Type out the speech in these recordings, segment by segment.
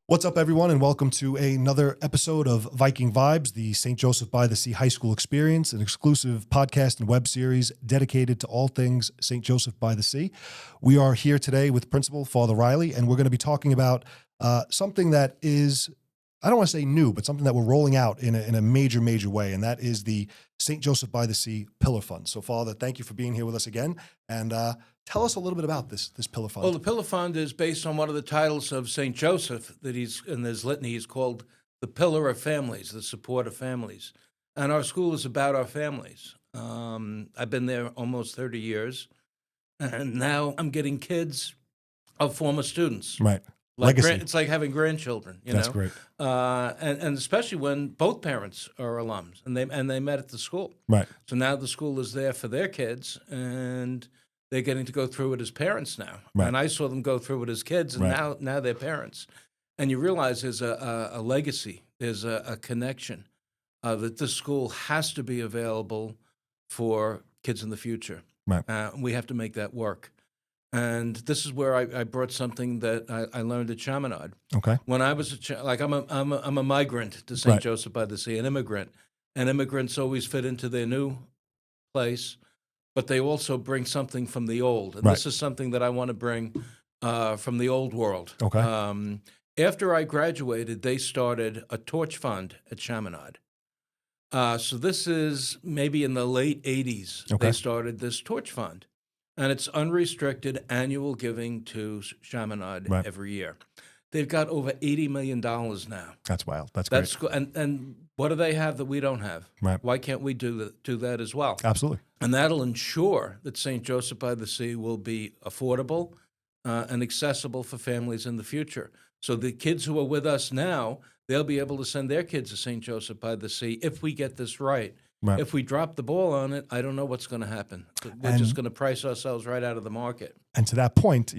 What's up, everyone, and welcome to another episode of Viking Vibes, the St. Joseph by the Sea High School experience, an exclusive podcast and web series dedicated to all things St. Joseph by the Sea. We are here today with Principal Father Reilly, and we're going to be talking about something that is, I don't want to say new, but something that we're rolling out in a major, major way, and that is the St. Joseph by the Sea Pillar Fund. So, Father, thank you for being here with us again, and tell us a little bit about this Pillar Fund. Well, the Pillar Fund is based on one of the titles of St. Joseph that he's in his litany. He's called the Pillar of Families, the support of families. And our school is about our families. I've been there almost 30 years, and now I'm getting kids of former students. Right. Like Legacy. it's like having grandchildren, That's know. great. And especially when both parents are alums and they met at the school. Right. So now the school is there for their kids, and they're getting to go through it as parents now. Right. And I saw them go through it as kids, and Right. now they're parents. And you realize there's a legacy, there's a connection that this school has to be available for kids in the future. Right. We have to make that work. And this is where I brought something that I learned at Chaminade. Okay. When I was I'm a migrant to St. Right. Joseph by the Sea, an immigrant, and immigrants always fit into their new place, but they also bring something from the old, and Right. this is something that I want to bring from the old world. Okay. After I graduated, they started a torch fund at Chaminade. So this is maybe in the late 80s. Okay. They started this torch fund. And it's unrestricted annual giving to Chaminade Right. every year. They've got over $80 million now. That's wild. That's great. That's and what do they have that we don't have? Right. Why can't we do that as well? Absolutely. And that'll ensure that St. Joseph by the Sea will be affordable and accessible for families in the future. So the kids who are with us now, they'll be able to send their kids to St. Joseph by the Sea if we get this right. Right. If we drop the ball on it, I don't know what's going to happen. We're just going to price ourselves right out of the market. And to that point,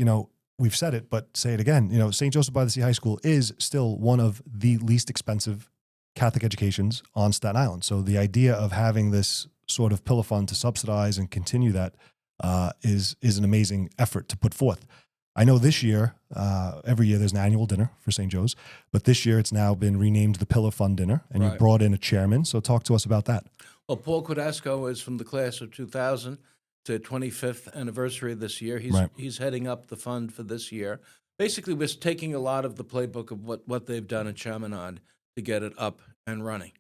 we've said it, but say it again. St. Joseph by the Sea High School is still one of the least expensive Catholic educations on Staten Island. So the idea of having this sort of pillar fund to subsidize and continue that is an amazing effort to put forth. I know this year, every year there's an annual dinner for St. Joe's, but this year it's now been renamed the Pillar Fund Dinner, and you Right. brought in a chairman. So talk to us about that. Well, Paul Quidasco is from the class of 2000 to 25th anniversary this year. Right. He's heading up the fund for this year. Basically, we're taking a lot of the playbook of what they've done at Chaminade to get it up and running.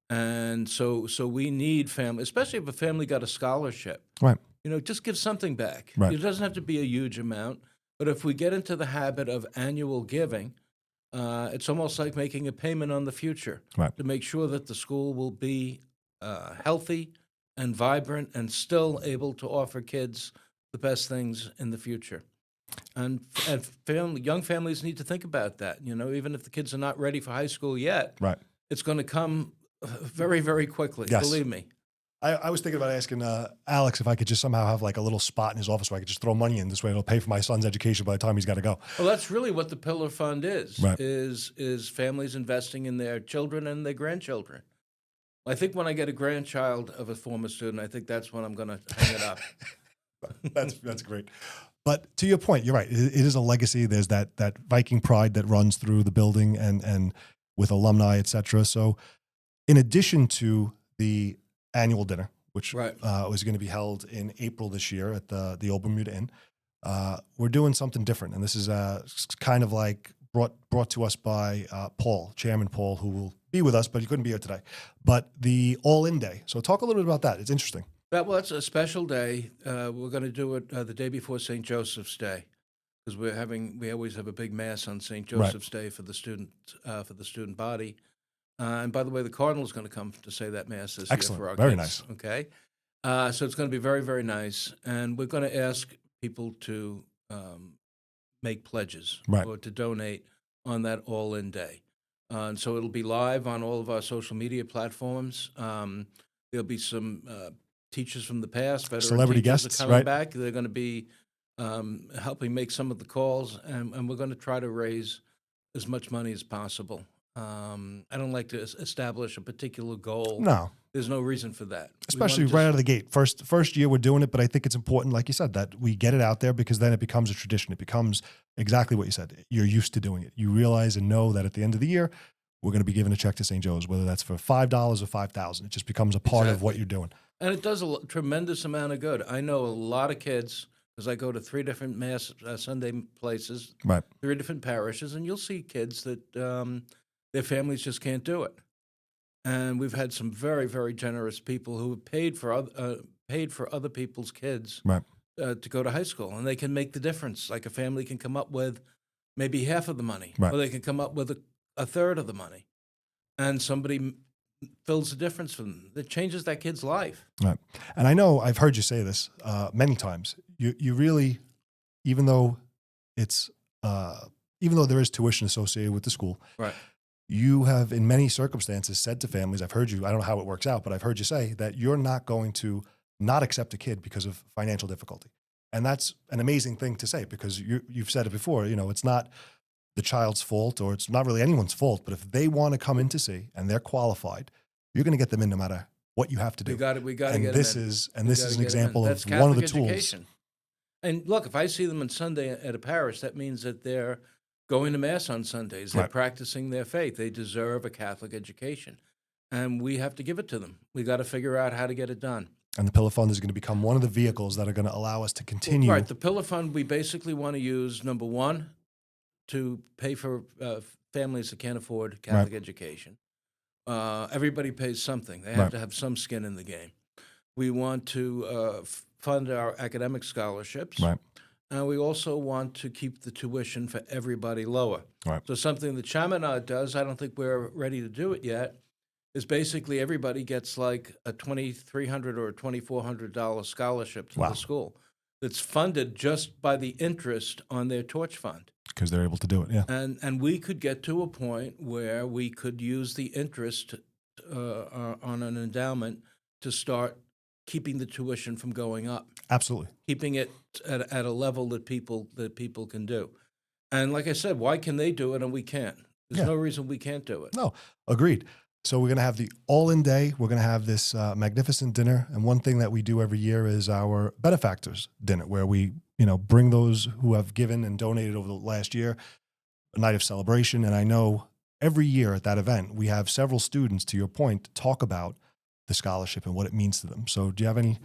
And so we need family, especially if a family got a scholarship. Right. Just give something back. Right. It doesn't have to be a huge amount, but if we get into the habit of annual giving, it's almost like making a payment on the future Right. to make sure that the school will be healthy and vibrant and still able to offer kids the best things in the future. And young families need to think about that. Even if the kids are not ready for high school yet, Right. it's going to come very, very quickly. Yes. Believe me. I was thinking about asking Alex if I could just somehow have like a little spot in his office where I could just throw money in. This way it'll pay for my son's education by the time he's got to go. Well, that's really what the Pillar Fund is. Right. Is families investing in their children and their grandchildren. I think when I get a grandchild of a former student, I think that's when I'm going to hang it up. That's great. But to your point, you're right. It is a legacy. There's that Viking pride that runs through the building and with alumni, et cetera. So in addition to the annual dinner, which Right. was going to be held in April this year at the Obermuda Inn, we're doing something different. And this is kind of like brought to us by Paul, Chairman Paul, who will be with us, but he couldn't be here today. But the All-In Day. So talk a little bit about that. It's interesting. That's a special day. We're going to do it the day before St. Joseph's Day, because we always have a big mass on St. Joseph's Day for the student body. And by the way, the Cardinal is going to come to say that mass this Excellent. year for our Very kids. nice. Okay, so it's going to be very, very nice, and we're going to ask people to make pledges Right. or to donate on that All-In Day. And so it'll be live on all of our social media platforms. There'll be some teachers from the past, veteran Celebrity teachers guests, are coming right? back. They're going to be helping make some of the calls, and we're going to try to raise as much money as possible. I don't like to establish a particular goal. No, There's no reason for that. We want especially to right out just of the gate. First year we're doing it, but I think it's important, like you said, that we get it out there because then it becomes a tradition. It becomes exactly what you said. You're used to doing it. You realize and know that at the end of the year, we're going to be giving a check to St. Joe's, whether that's for $5 or 5,000. It just becomes a part of what exactly. you're doing. And it does a tremendous amount of good. I know a lot of kids because I go to 3 different mass Sunday places, Right. 3 different parishes, and you'll see kids that their families just can't do it. And we've had some very, very generous people who have paid for other people's kids Right. to go to high school, and they can make the difference. Like a family can come up with maybe half of the money, Right. or they can come up with a third of the money, and somebody fills the difference for them. That changes that kid's life. Right. And I know I've heard you say this many times. You really, even though it's, even though there is tuition associated with the school, Right. you have in many circumstances said to families, I've heard you, I don't know how it works out, but I've heard you say that you're not going to not accept a kid because of financial difficulty. And that's an amazing thing to say because you've said it before, it's not the child's fault or it's not really anyone's fault, but if they want to come in to see and they're qualified, you're going to get them in no matter what you have to do. We got to And get this them in. is, and We this gotta is an get 'em in. example That's of one of the Catholic tools. education. And look, if I see them on Sunday at a parish, that means that they're going to mass on Sundays. They're Right. practicing their faith. They deserve a Catholic education, and we have to give it to them. We got to figure out how to get it done. And the Pillar Fund is going to become one of the vehicles that are going to allow us to continue. Right, the Pillar Fund, we basically want to use number one to pay for families that can't afford Catholic education. Everybody pays something. They have Right. to have some skin in the game. We want to fund our academic scholarships. Right. And we also want to keep the tuition for everybody lower. Right. So something that Chaminade does, I don't think we're ready to do it yet, is basically everybody gets like a $2,300 or $2,400 scholarship to Wow. the school that's funded just by the interest on their torch fund. Because they're able to do it. Yeah. And we could get to a point where we could use the interest on an endowment to start keeping the tuition from going up, Absolutely. keeping it at a level that people can do. And like I said, why can they do it and we can't? There's Yeah. no reason we can't do it. No, agreed. So we're going to have the all-in day. We're going to have this magnificent dinner. And one thing that we do every year is our benefactors dinner, where we, bring those who have given and donated over the last year, a night of celebration. And I know every year at that event, we have several students, to your point, talk about the scholarship and what it means to them. So do you have any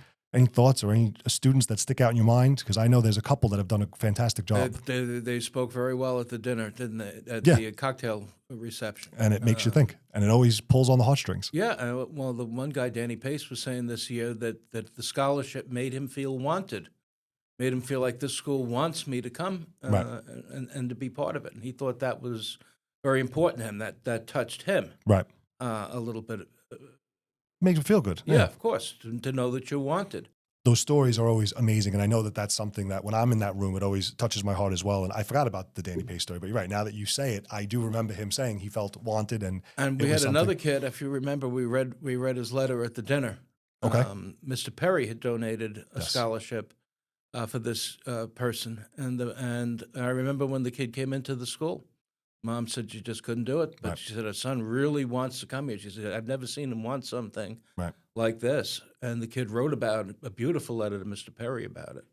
thoughts or any students that stick out in your mind? Because I know there's a couple that have done a fantastic job. They spoke very well at the dinner, didn't they? At Yeah. the cocktail reception. And it makes you think. And it always pulls on the heartstrings. Yeah, well, the one guy, Danny Pace, was saying this year that the scholarship made him feel wanted, made him feel like this school wants me to come Right. and to be part of it. And he thought that was very important to him. That touched him Right. a little bit. Makes you feel good. Yeah, of course, to know that you're wanted. Those stories are always amazing. And I know that that's something that when I'm in that room, it always touches my heart as well. And I forgot about the Danny Pace story, but you're right. Now that you say it, I do remember him saying he felt wanted. And we it was had another something- kid, if you remember, we read his letter at the dinner. Okay. Mr. Perry had donated a Yes. scholarship for this person, and I remember when the kid came into the school, Mom said she just couldn't do it, but Right. she said her son really wants to come here. She said, I've never seen him want something Right. like this. And the kid wrote about a beautiful letter to Mr. Perry about it.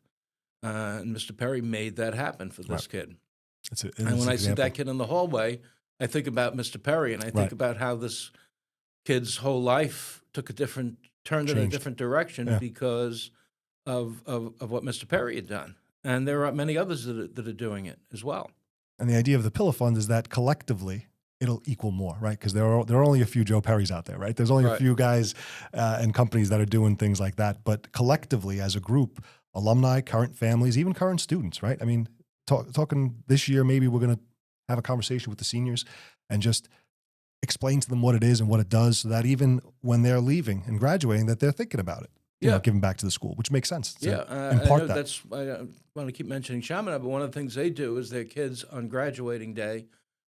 And Mr. Perry made that happen for this kid. And when I see that kid in the hallway, I think about Mr. Perry, and I think Right. about how this kid's whole life turned in a Changed. different direction Yeah. because of what Mr. Perry had done. And there are many others that are doing it as well. And the idea of the Pillar Fund is that collectively it'll equal more, right? Because there are only a few Joe Perrys out there, right? There's only a Right. few guys and companies that are doing things like that. But collectively, as a group, alumni, current families, even current students, right? I mean, talking this year, maybe we're going to have a conversation with the seniors and just explain to them what it is and what it does, so that even when they're leaving and graduating, that they're thinking about it. Giving back to the school, which makes sense. Yeah, impart I know that. I want to keep mentioning Chaminade, but one of the things they do is their kids on graduating day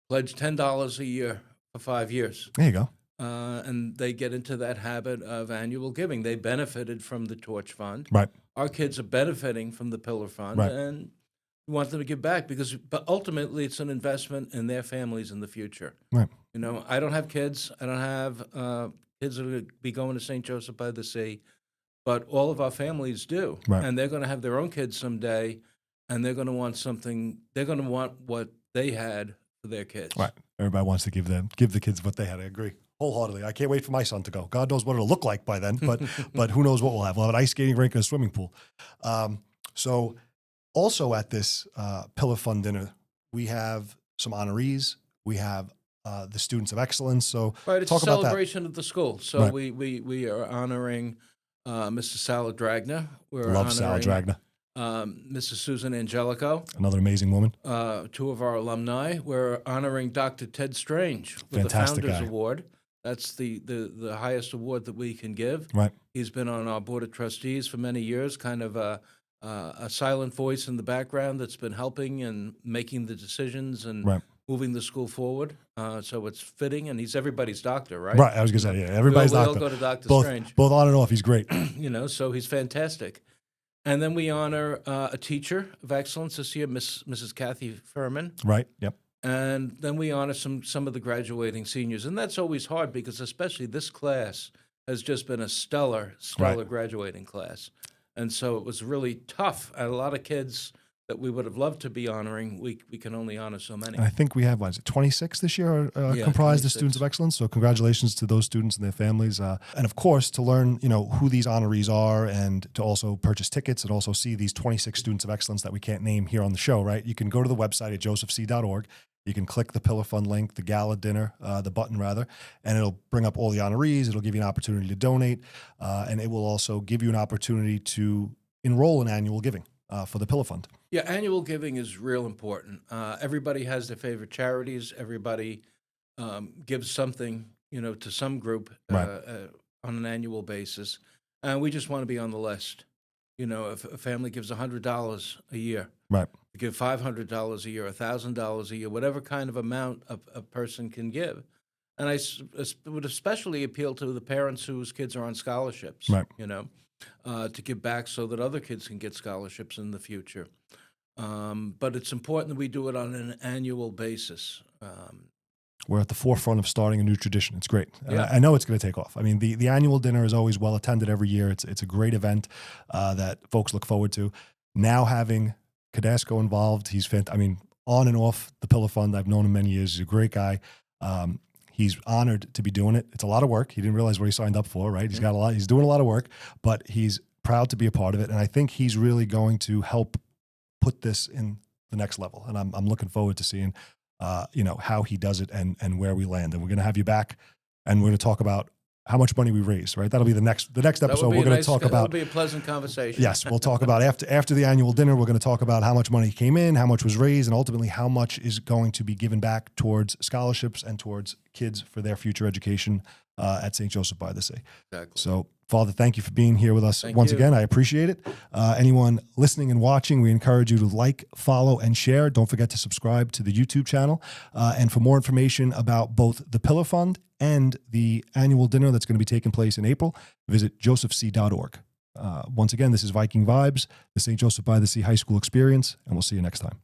pledge $10 a year for 5 years. There you go. And they get into that habit of annual giving. They benefited from the Torch Fund. Right. Our kids are benefiting from the Pillar Fund. Right. And We want them to give back but ultimately it's an investment in their families in the future. Right. You know, I don't have kids. I don't have kids that are going to be going to St. Joseph by the Sea, but all of our families do. Right. And they're going to have their own kids someday, and they're going to want something. They're going to want what they had for their kids. Right. Everybody wants to give the kids what they had. I agree wholeheartedly. I can't wait for my son to go. God knows what it'll look like by then, but who knows what we'll have. We'll have an ice skating rink and a swimming pool. So also at this Pillar Fund dinner, we have some honorees. We have the Students of Excellence. So Right, it's talk a about that. celebration of the school. So Right. we are honoring Mr. Sal Dragna. We're Love Sal honoring Dragna, Mrs. Susan Angelico, another amazing woman. two of our alumni. We're honoring Dr. Ted Strange with Fantastic the Founders guy. Award. That's the highest award that we can give. Right. He's been on our board of trustees for many years, kind of a silent voice in the background that's been helping and making the decisions and Right. moving the school forward. So it's fitting, and he's everybody's doctor, right? Right. I was going to say, yeah, everybody's we all doctor. go to Dr. both, Strange. both on and off. He's great. You know, so he's fantastic. And then we honor a teacher of excellence this year, Mrs. Kathy Furman. Right. Yep. And then we honor some of the graduating seniors. And that's always hard because especially this class has just been a stellar Right. graduating class. And so it was really tough. And a lot of kids that we would have loved to be honoring, we can only honor so many. And I think we have, 26 this year Yeah, comprised 26. of Students of Excellence. So congratulations to those students and their families. And of course, to learn, who these honorees are and to also purchase tickets and also see these 26 Students of Excellence that we can't name here on the show, right? You can go to the website at josephc.org. You can click the Pillar Fund link, the gala dinner, the button rather, and it'll bring up all the honorees. It'll give you an opportunity to donate, and it will also give you an opportunity to enroll in annual giving for the Pillar Fund. Yeah, annual giving is real important. Everybody has their favorite charities. Everybody gives something, to some group Right. On an annual basis. And we just want to be on the list. If a family gives $100 a year, Right. give $500 a year, $1,000 a year, whatever kind of amount a person can give. And I would especially appeal to the parents whose kids are on scholarships, Right. To give back so that other kids can get scholarships in the future. But it's important that we do it on an annual basis. We're at the forefront of starting a new tradition. It's great. And Yeah. I know it's going to take off. I mean, the annual dinner is always well attended every year. It's a great event that folks look forward to. Now having Cadasco involved, he's on and off the Pillar Fund. I've known him many years. He's a great guy. He's honored to be doing it. It's a lot of work. He didn't realize what he signed up for, right? He's got a lot. He's doing a lot of work, but he's proud to be a part of it. And I think he's really going to help put this in the next level. And I'm looking forward to seeing, how he does it and where we land. And we're going to have you back, and we're going to talk about how much money we raise, right? That'll be the next episode. We're going to talk about. That'll be a pleasant conversation. Yes, we'll talk about after the annual dinner. We're going to talk about how much money came in, how much was raised, and ultimately how much is going to be given back towards scholarships and towards kids for their future education at St. Joseph by the Sea. Exactly. So, Father, thank you for being here with us Thank once you. again. I appreciate it. Anyone listening and watching, we encourage you to like, follow, and share. Don't forget to subscribe to the YouTube channel. And for more information about both the Pillar Fund and the annual dinner that's going to be taking place in April, visit josephc.org. Once again, this is Viking Vibes, the St. Joseph by the Sea High School experience, and we'll see you next time.